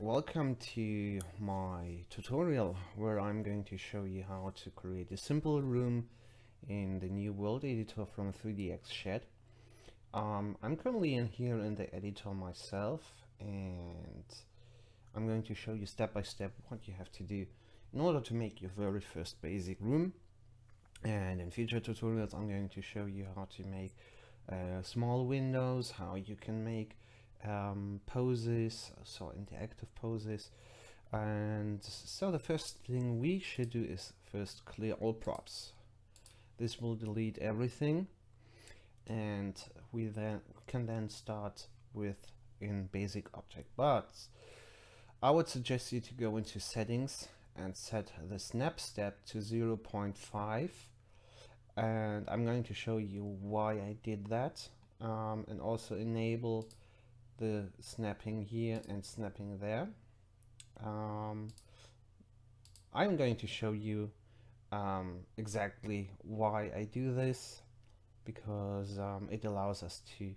welcome to my tutorial where I'm going to show you how to create a simple room in the new world editor from 3DX-Chat. I'm currently here in the editor myself, and I'm going to show you step by step what you have to do in order to make your very first basic room. And in future tutorials I'm going to show you how to make small windows, how you can make poses, so interactive poses. And so the first thing we should do is first clear all props. This will delete everything, and we can then start with in basic object. But I would suggest you to go into settings and set the snap step to 0.5, and I'm going to show you why I did that, and also enable the snapping here and snapping there. I'm going to show you exactly why I do this, because it allows us to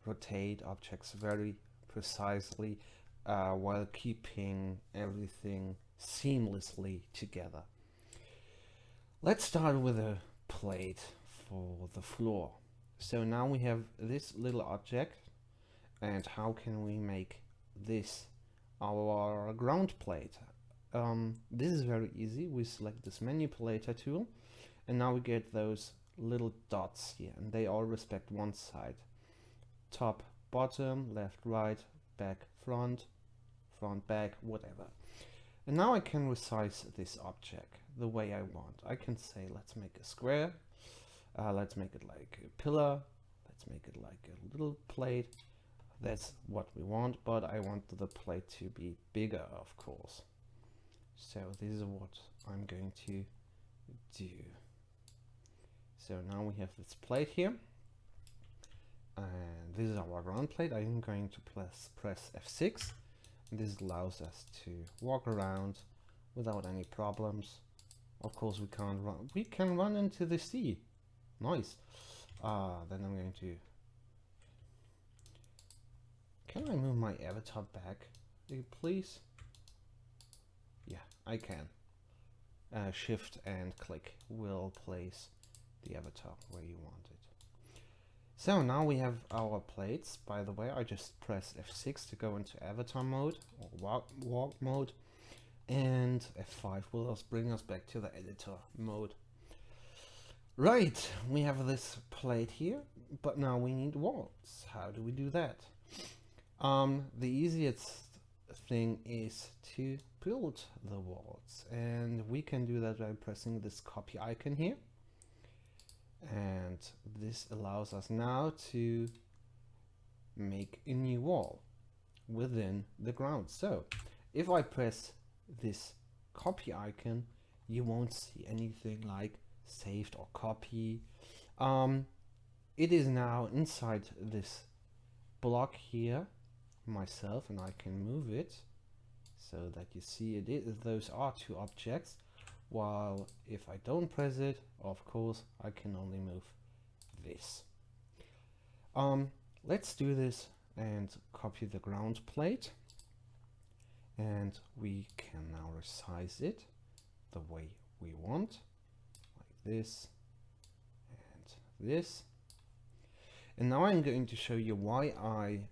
rotate objects very precisely while keeping everything seamlessly together. Let's start with a plate for the floor. So now we have this little object, and how can we make this our ground plate? This is very easy. We select this manipulator tool, and now we get those little dots here, and they all respect one side: top, bottom, left, right, back, front, front, back, whatever. And now I can resize this object the way I want. I can say, let's make a square, let's make it like a pillar, let's make it like a little plate. That's what we want, but I want the plate to be bigger, of course. So this is what I'm going to do. So now we have this plate here, and this is our ground plate. I'm going to press F6. This allows us to walk around without any problems. Of course, we can't run. We can run into the sea. Nice. Then I'm going to. Can I move my avatar back, please? Yeah, I can. Shift and click will place the avatar where you want it. So now we have our plates. By the way, I just press F6 to go into avatar mode or walk mode, and F5 will bring us back to the editor mode. Right, we have this plate here, but now we need walls. How do we do that? The easiest thing is to build the walls, and we can do that by pressing this copy icon here. And this allows us now to make a new wall within the ground. So if I press this copy icon, you won't see anything like saved or copy. It is now inside this block here myself, and I can move it so that you see those are two objects. While if I don't press it, of course, I can only move this. Let's do this and copy the ground plate, and we can now resize it the way we want, like this and this. And now I'm going to show you why I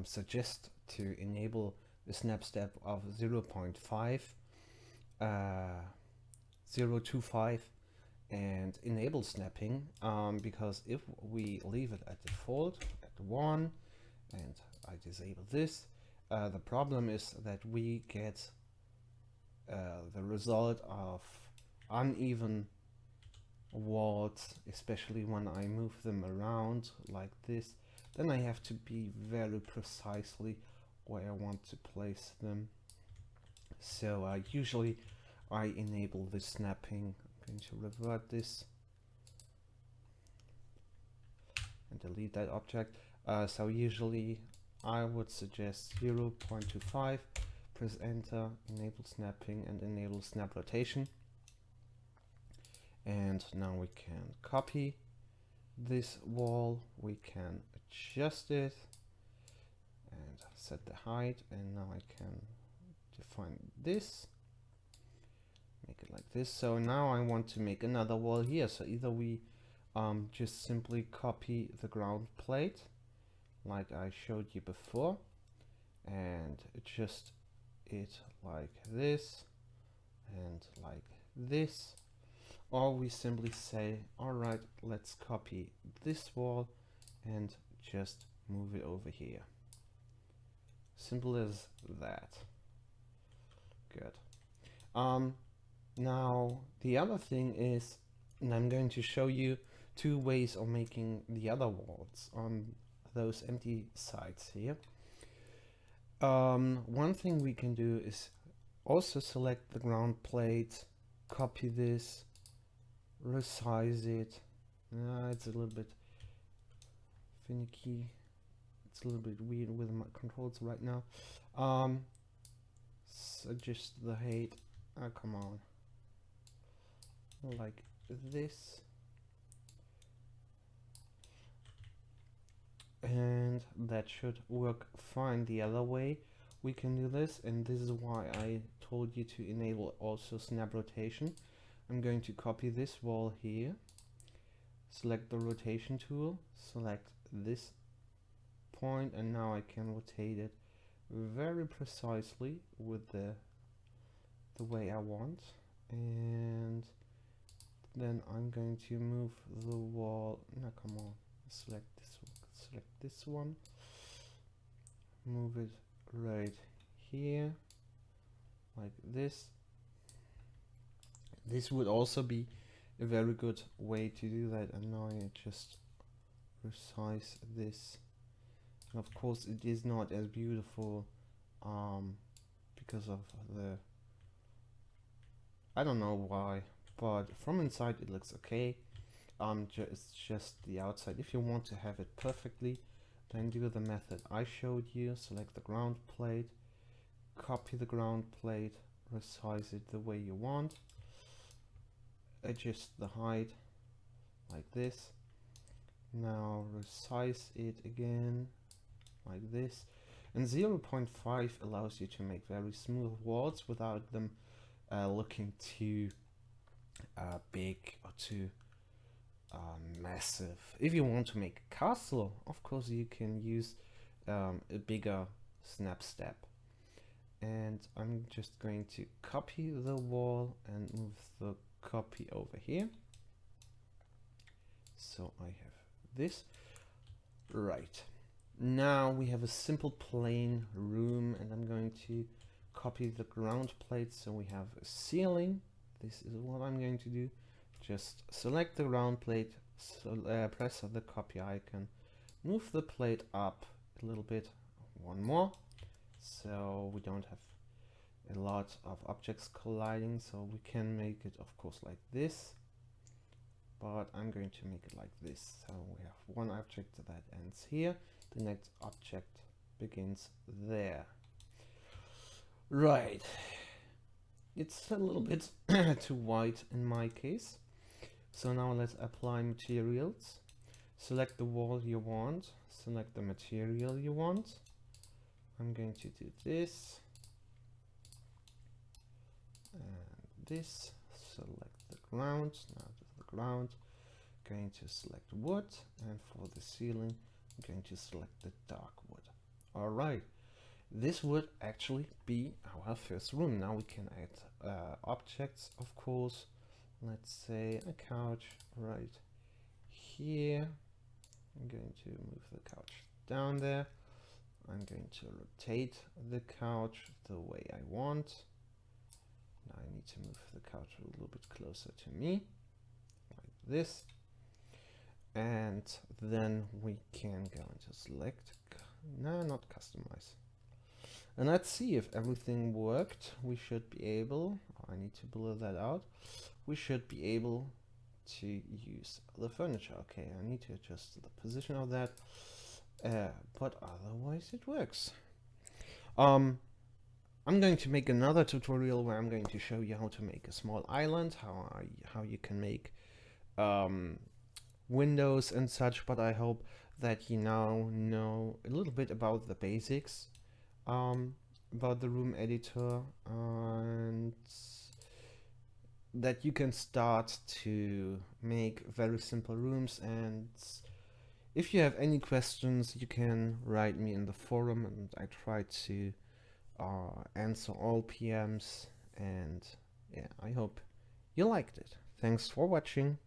suggest to enable the snap step of 0.5 0.25 and enable snapping, because if we leave it at default at 1 and I disable this, the problem is that we get the result of uneven walls, especially when I move them around like this. Then I have to be very precisely where I want to place them. So usually I enable the snapping. I'm going to revert this and delete that object. So usually I would suggest 0.25, press enter, enable snapping and enable snap rotation. And now we can copy this wall, we can adjust it and set the height, and now I can define this, make it like this. So now I want to make another wall here. So either we just simply copy the ground plate like I showed you before, and adjust it like this and like this, or we simply say, all right, let's copy this wall and just move it over here. Simple as that. Good. Now the other thing is, and I'm going to show you two ways of making the other walls on those empty sides here. One thing we can do is also select the ground plate, copy this, resize it. It's a little bit finicky. It's a little bit weird with my controls right now. Adjust the height. Come on. Like this. And that should work fine. The other way we can do this, and this is why I told you to enable also snap rotation. I'm going to copy this wall here, select the rotation tool, select this point, and now I can rotate it very precisely with the way I want. And then I'm going to move the wall. No, come on, select this one, move it right here like this. This would also be a very good way to do that, and now I just resize this. And of course it is not as beautiful because of the, I don't know why, but from inside it looks okay. It's just the outside. If you want to have it perfectly, then do the method I showed you. Select the ground plate, copy the ground plate, resize it the way you want, adjust the height like this. Now resize it again like this. And 0.5 allows you to make very smooth walls without them looking too big or too massive. If you want to make a castle, of course you can use a bigger snap step. And I'm just going to copy the wall and move the copy over here. So I have this. Right. Now we have a simple plain room, and I'm going to copy the ground plate so we have a ceiling. This is what I'm going to do. Just select the ground plate, press the copy icon, move the plate up a little bit, one more, so we don't have a lot of objects colliding. So we can make it, of course, like this, but I'm going to make it like this. So we have one object that ends here, the next object begins there. Right. It's a little bit too white in my case. So now let's apply materials. Select the wall you want, select the material you want. I'm going to do this and this. Select the ground. Now to the ground, going to select wood, and for the ceiling I'm going to select the dark wood. All right, this would actually be our first room. Now we can add objects, of course. Let's say a couch right here. I'm going to move the couch down there. I'm going to rotate the couch the way I want. Now I need to move the couch a little bit closer to me, like this. And then we can go into select, no, not customize. And let's see if everything worked. We should be able, I need to blur that out. We should be able to use the furniture. Okay, I need to adjust the position of that, but otherwise it works. I'm going to make another tutorial where I'm going to show you how to make a small island, how you can make windows and such, but I hope that you now know a little bit about the basics about the room editor, and that you can start to make very simple rooms. And if you have any questions, you can write me in the forum, and I try to answer all PMs. And yeah, I hope you liked it. Thanks for watching.